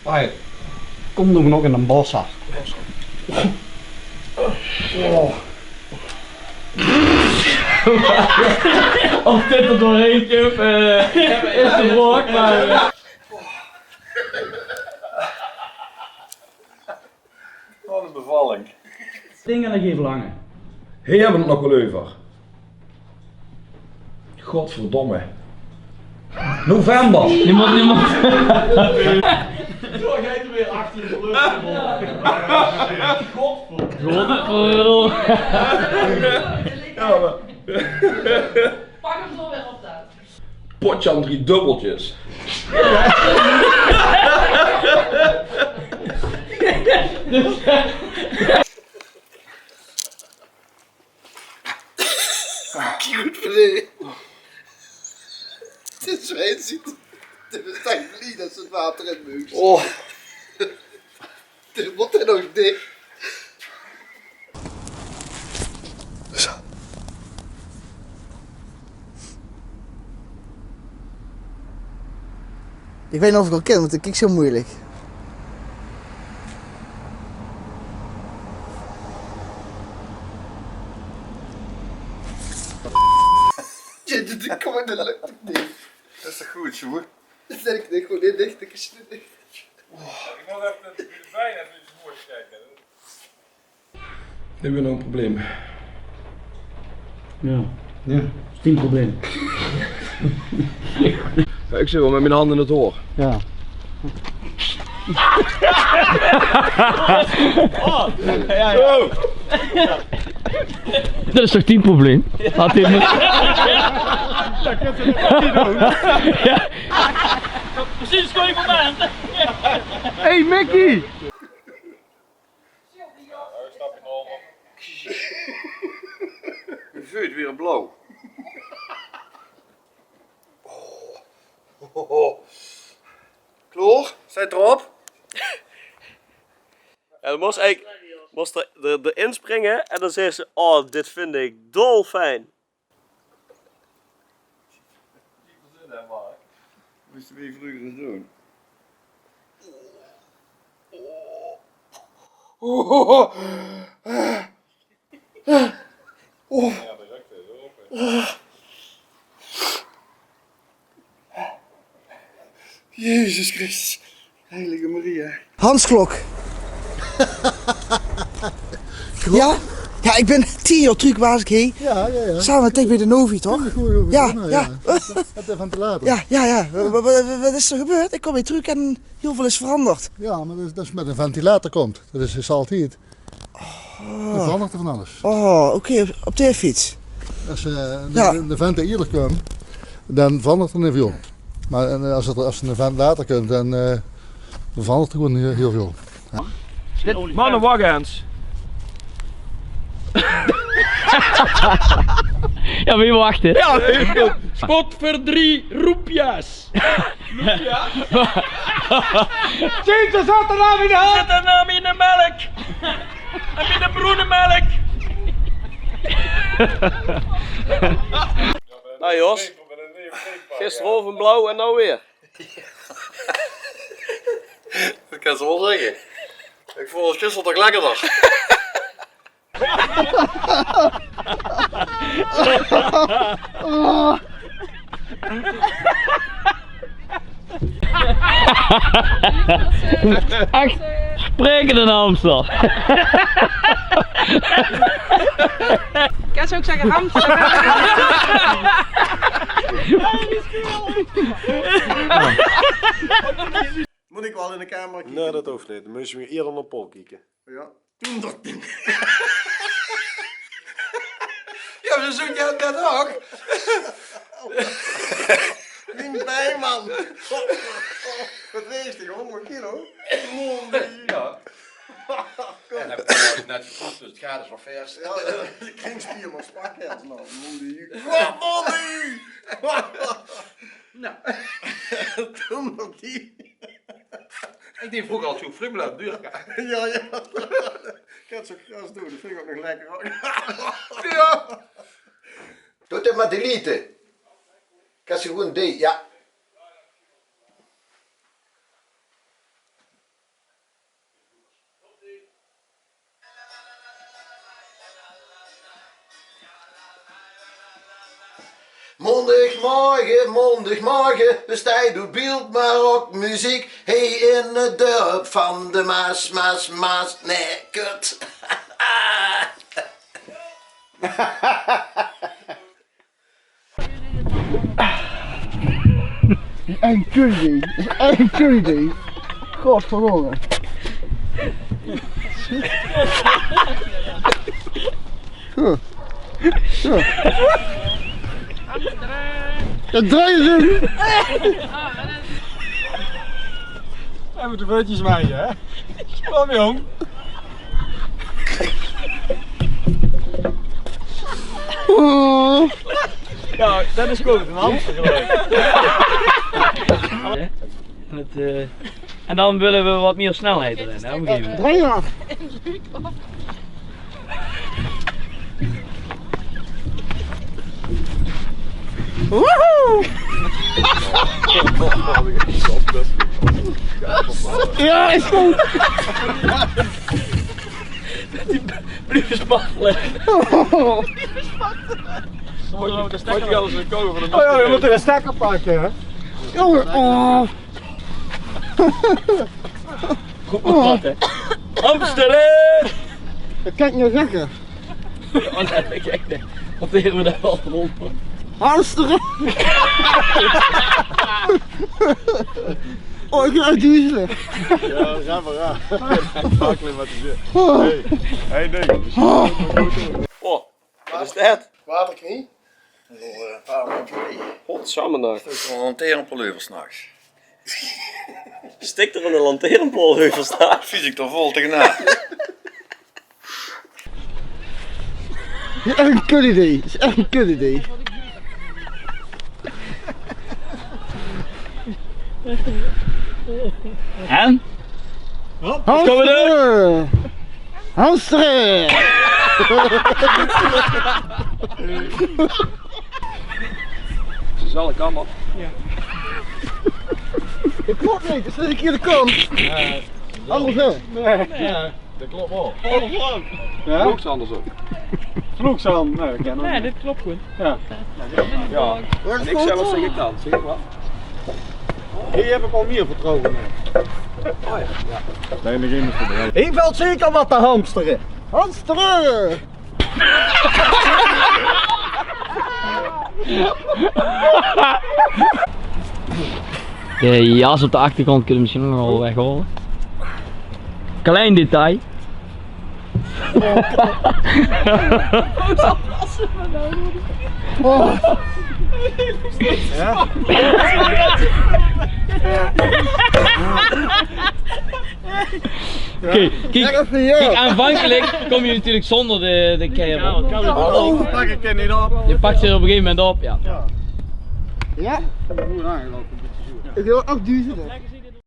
Hey, kom doen we nog in een bossa. Oh. Of dit er doorheen kip, is de brok, maar... Wat een bevalling. Dingen nog even langer. Hier hebben we het nog wel over. Godverdomme. November. Niemand. Zo ga je er weer achter je lucht. Godverdomme. Ja, maar. Pak hem zo weer op dan. Potje aan 3 dubbeltjes. Dit zwijn ziet. Dit is echt lief dat ze het water in muurt. Oh. Dit wordt er nog dicht. Zo. Ik weet niet of ik al ken, want ik kijk zo moeilijk. Dit komt in de lucht niet. Dat is toch goed, jongen? Dat is echt niet gewoon in dicht, ik is niet dicht. Ik moet even de fijn even iets moois kijken. Hebben we nog een probleem? Ja, 10 probleem. Ja, ik zit wel met mijn handen in het oor. Ja. Dat is toch 10 probleem? Had hij me... Dat kan ze niet doen. Ja. Precies het goede moment. Hey Mickey! Je vuurt weer blauw. Kloor, zet erop. En dan moest er erin springen en dan zei ze, oh dit vind ik dolfijn. Moest je weer vroeger eens doen. Jezus Christus. Heilige Maria. Hansklok. Ja? Ja, ik ben 10 jaar terug was ik heen. Ja. Samen met bij de Novi, toch? Ja. Het de ventilator. Ja. Wat is er gebeurd? Ik kom weer terug en heel veel is veranderd. Ja, maar dat is met een ventilator komt. Dat is altijd. Dat verandert er van alles. Oh, oké, op de fiets. Als de vent eerlijk komt, dan verandert er niet veel. Maar als je een ventilator kunt, dan verandert er gewoon heel veel. Ja. Mannen, wacht eens. Ja, wie wachten? Ja, spot voor 3 roepjes. Ja? Zit er nou in de hand? Zit er nou in de melk? En in de broene melk? Nou Jos, gisteren over blauw en nou weer. Dat kan ze wel zeggen. Ik vond het gisteren toch lekkerder. Echt spreken in Amstel. Ik kan ze ook zeggen Amsterdam. Moet ik wel in de camera kijken? Nee, dat hoeft niet. Dan moet je weer eerder naar Paul kijken. Ja. Ja, maar zo jij dat ook. Niet bij, man. Wat weegt die? 100 kilo? Ja. En heb ik net gevoeld, dus het gaat dus wel vers. Ja, de kringspier maar spakhet, man. Mondy. Nou, Toen nog die. ik denk vroeger al zo'n friemel aan de deur gaan. Ja. Ik had zo'n gras doen, dat vind ik ook nog lekker. Ja. Doe dit maar delete. Ik had ze gewoon D, ja. Mondagmorgen, we stijden door beeld, maar ook muziek. Hey, in het dorp van de Maas, nee, kut. Een kudde. Godverdomme. Dat draaien ze. Hij moet de beurtjes maaien, hè? Kom jong. Ja, dat is goed, een hamster En dan willen we wat meer snelheid erin, hè, op een gegeven moment. Draai je af. Ja, is goed. Blijf spartelen. Oh ja, we moeten een stekker pakken, hè? Jongen, oh. Goed wat, hè. Hamsteren! Dat kan ik niet zeggen. Oh nee, kijk, wat tegen we daar al rond. Hamsteren. Oh, ik ga uit duizelen. Ja, ga maar aan. Makkelijk wat te zeggen. Hey, nee. Oh, wat is dat? Kwalijk niet. Dat is al een paar maanden geleden. Godsamme nog. Dat is een lanterenpoleur s'nachts. Stikt er een lanterenpolheuvel staan. Vies ik er vol tegenaan. Dit is echt een kut idee. Dit is echt een kut idee. En? Hamsteren! Hamsteren! Ze zal ik allemaal. Dat klopt niet, dat is een keer de kant. Anders wel. Nee, ja, dat klopt wel. Ja? Vloeks andersom. Vloeks aan, nee, dat ken ik. Nee, dit klopt goed. Ja. Ja. En ik zelf zeg ik dan, zie je wat? Hier heb ik al meer vertrouwen in. Oh ja. Nee, nog iemand erbij. Hier valt zeker wat te hamsteren. Hamsteren! De jas op de achtergrond kun je misschien nog wel weghalen. Klein detail. Ja? Kijk, aanvankelijk kom je natuurlijk zonder de kerel. Oh, pak ik er niet op. Je pakt ze er op een gegeven moment op, ja. Ja? Goed aangelopen. Ik wil ook duizelen.